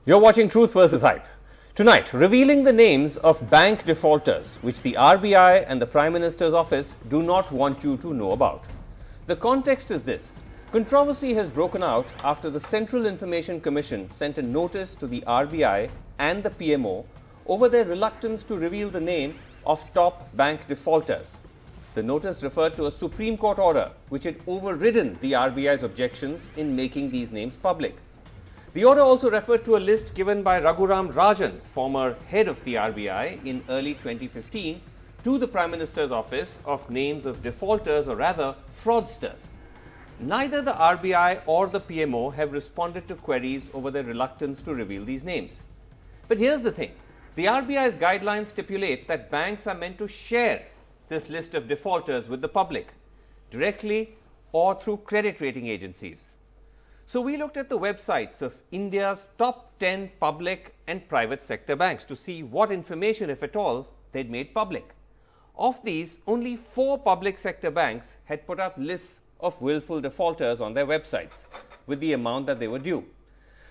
You're watching Truth versus Hype. Tonight, revealing the names of bank defaulters which the RBI and the Prime Minister's office do not want you to know about. The context is this. Controversy has broken out after the Central Information Commission sent a notice to the RBI and the PMO over their reluctance to reveal the name of top bank defaulters. The notice referred to a Supreme Court order which had overridden the RBI's objections in making these names public. The order also referred to a list given by Raghuram Rajan, former head of the RBI, in early 2015 to the Prime Minister's office of names of defaulters, or rather fraudsters. Neither the RBI or the PMO have responded to queries over their reluctance to reveal these names. But here's the thing. The RBI's guidelines stipulate that banks are meant to share this list of defaulters with the public, directly or through credit rating agencies. So we looked at the websites of India's top 10 public and private sector banks to see what information, if at all, they'd made public. Of these, only 4 public sector banks had put up lists of willful defaulters on their websites with the amount that they were due.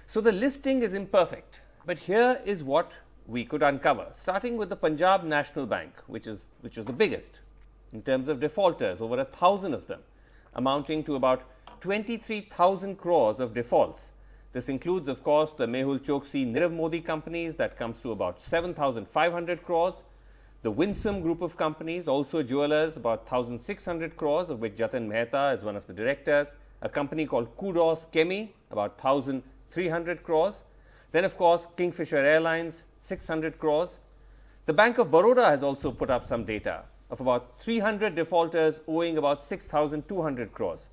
So the listing is imperfect, but here is what we could uncover, starting with the Punjab National Bank, which is the biggest in terms of defaulters, over 1,000 of them, amounting to about 23,000 crores of defaults. This includes, of course, the Mehul Choksi Nirav Modi companies, that comes to about 7,500 crores. The Winsome group of companies, also jewelers, about 1,600 crores, of which Jatin Mehta is one of the directors. A company called Kudos Chemi, about 1,300 crores. Then, of course, Kingfisher Airlines, 600 crores. The Bank of Baroda has also put up some data of about 300 defaulters owing about 6,200 crores.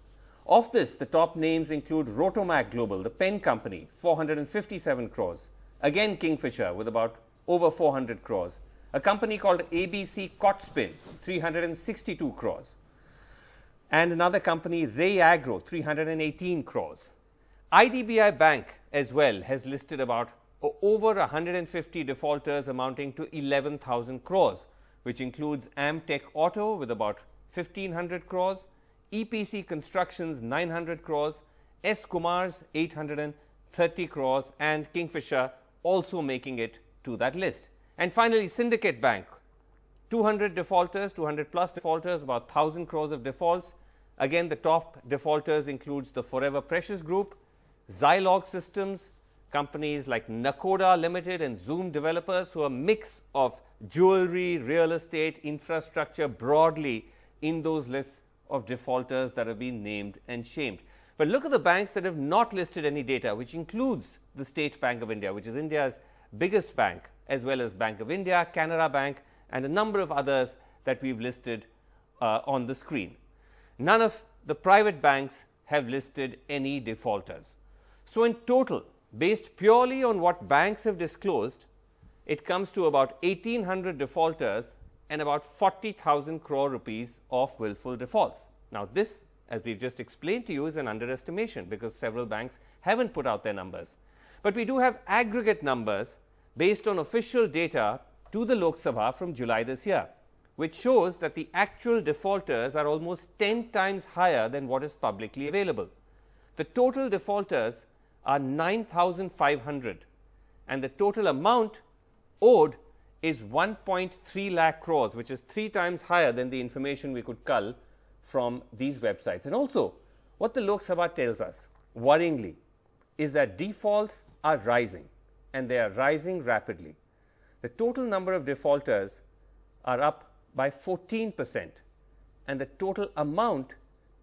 Of this, the top names include Rotomac Global, the pen company, 457 crores. Again, Kingfisher with about over 400 crores. A company called ABC Cotspin, 362 crores. And another company, Ray Agro, 318 crores. IDBI Bank as well has listed about over 150 defaulters amounting to 11,000 crores, which includes Amtech Auto with about 1,500 crores, EPC Constructions 900 crores, S. Kumar's 830 crores, and Kingfisher also making it to that list. And finally, Syndicate Bank, 200 defaulters, 200 plus defaulters, about 1,000 crores of defaults. Again, the top defaulters includes the Forever Precious Group, Zilog Systems, companies like Nakoda Limited and Zoom Developers, who are a mix of jewelry, real estate, infrastructure broadly in those lists of defaulters that have been named and shamed. But look at the banks that have not listed any data, which includes the State Bank of India, which is India's biggest bank, as well as Bank of India, Canara Bank, and a number of others that we've listed on the screen. None of the private banks have listed any defaulters. So in total, based purely on what banks have disclosed, it comes to about 1,800 defaulters and about 40,000 crore rupees of willful defaults. Now this, as we've just explained to you, is an underestimation because several banks haven't put out their numbers. But we do have aggregate numbers based on official data to the Lok Sabha from July this year, which shows that the actual defaulters are almost 10 times higher than what is publicly available. The total defaulters are 9,500 and the total amount owed is 1.3 lakh crores, which is 3 times higher than the information we could cull from these websites. And also, what the Lok Sabha tells us, worryingly, is that defaults are rising, and they are rising rapidly. The total number of defaulters are up by 14%, and the total amount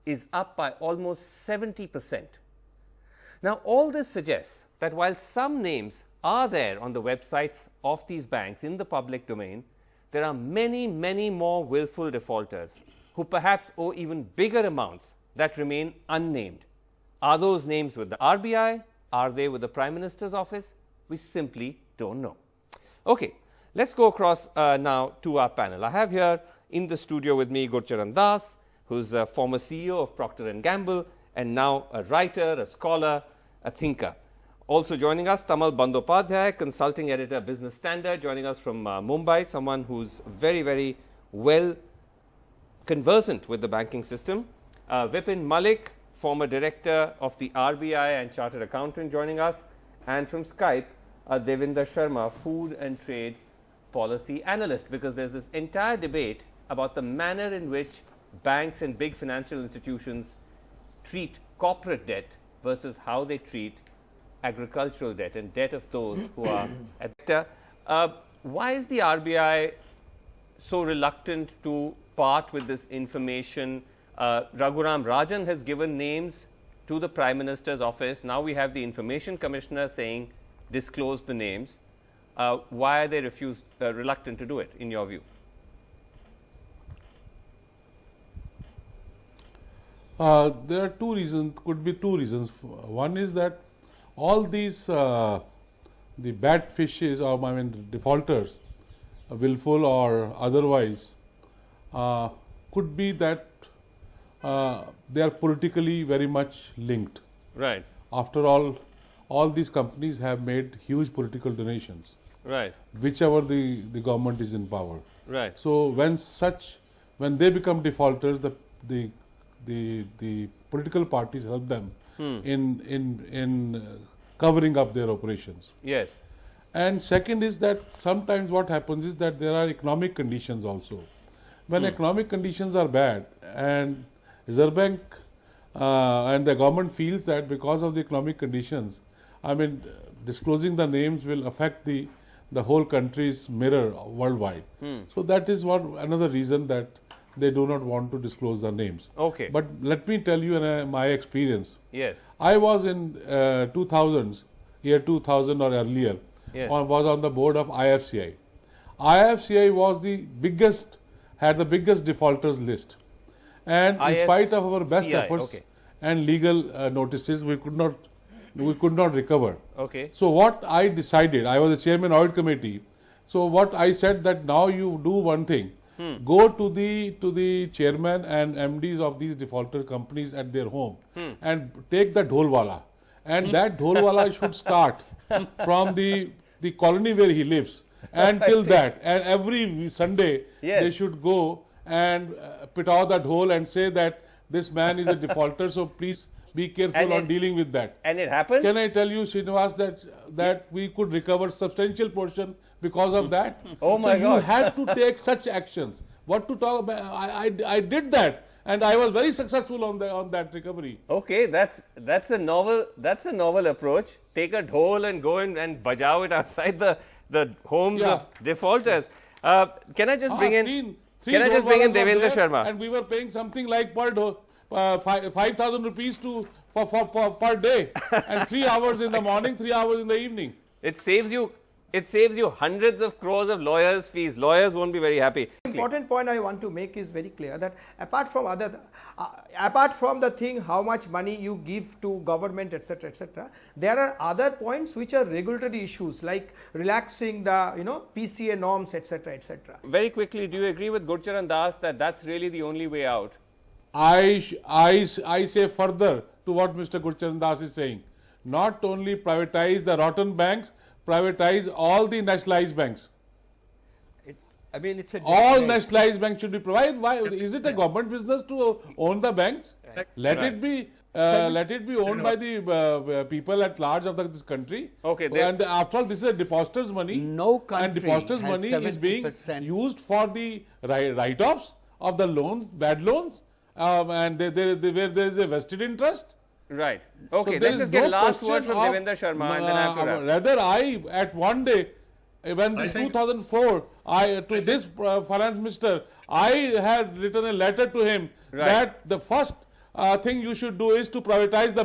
is up by almost 70%. Now, all this suggests that while some names are there on the websites of these banks in the public domain, there are many, many more willful defaulters who perhaps owe even bigger amounts that remain unnamed. Are those names with the RBI? Are they with the Prime Minister's office? We simply don't know. Okay, let's go across now to our panel. I have here in the studio with me Gurcharan Das, who's a former CEO of Procter & Gamble and now a writer, a scholar, a thinker. Also joining us, Tamal Bandyopadhyay, consulting editor, Business Standard, joining us from Mumbai, someone who's very, very well conversant with the banking system. Vipin Malik, former director of the RBI and chartered accountant, joining us. And from Skype, Devendra Sharma, food and trade policy analyst, because there's this entire debate about the manner in which banks and big financial institutions treat corporate debt versus how they treat agricultural debt and debt of those who are at why is the RBI so reluctant to part with this information? Raghuram Rajan has given names to the Prime Minister's office. Now we have the Information Commissioner saying disclose the names. Why are they reluctant to do it, in your view? There are two reasons, could be two reasons. One is that all these, the bad fishes, or I mean defaulters, willful or otherwise, could be that they are politically very much linked. Right. After all these companies have made huge political donations. Right. Whichever the government is in power. Right. So when they become defaulters, the political parties help them in covering up their operations. Yes. And second is that sometimes what happens is that there are economic conditions also. When economic conditions are bad and Reserve Bank and the government feels that because of the economic conditions, I mean, disclosing the names will affect the whole country's mirror worldwide. So that is another reason that they do not want to disclose the names. Okay. But let me tell you my experience. Yes. I was in 2000s, year 2000 or earlier, yes, was on the board of IFCI. IFCI was had the biggest defaulters list. And in spite of our best efforts and legal notices, we could not recover. Okay. So what I decided, I was the chairman audit committee. So what I said that now you do one thing, go to the chairman and MDs of these defaulter companies at their home and take the dholwala, and that dholwala should start from the colony where he lives and till that, and every Sunday they should go and pitaw that hole and say that this man is a defaulter, so please be careful on dealing with that. And it happened? Can I tell you, Srinivas, that we could recover substantial portion because of that? Oh my God. You had to take such actions. What to talk about? I did that, and I was very successful on that recovery. Okay, that's a novel approach. Take a dhol and go in and bajao it outside the homes of defaulters. Can I just bring in Devendra Sharma? And we were paying something like per 5,000 rupees per day, and 3 hours in the morning, 3 hours in the evening. It saves you hundreds of crores of lawyers' fees. Lawyers won't be very happy. Important point I want to make is very clear that apart from the thing how much money you give to government, etc., there are other points which are regulatory issues like relaxing the PCA norms, etc. Very quickly, do you agree with Gurcharan Das that that's really the only way out? I say further to what Mr. Gurcharan Das is saying. Not only privatize the rotten banks, privatize all the nationalized banks. It's all nationalized banks should be provided. Why is it a government business to own the banks? Right. Let it be owned by the people at large of this country. Okay. And after all, this is a depositors' money. No country and depositors' money is being used for the write-offs of the loans, bad loans, and where there is a vested interest. Right. Okay. So let's just get last word from Devendra Sharma, and then I have to wrap. Rather, at one day, when this 2004, to this finance minister, I had written a letter to him that the first thing you should do is to privatize the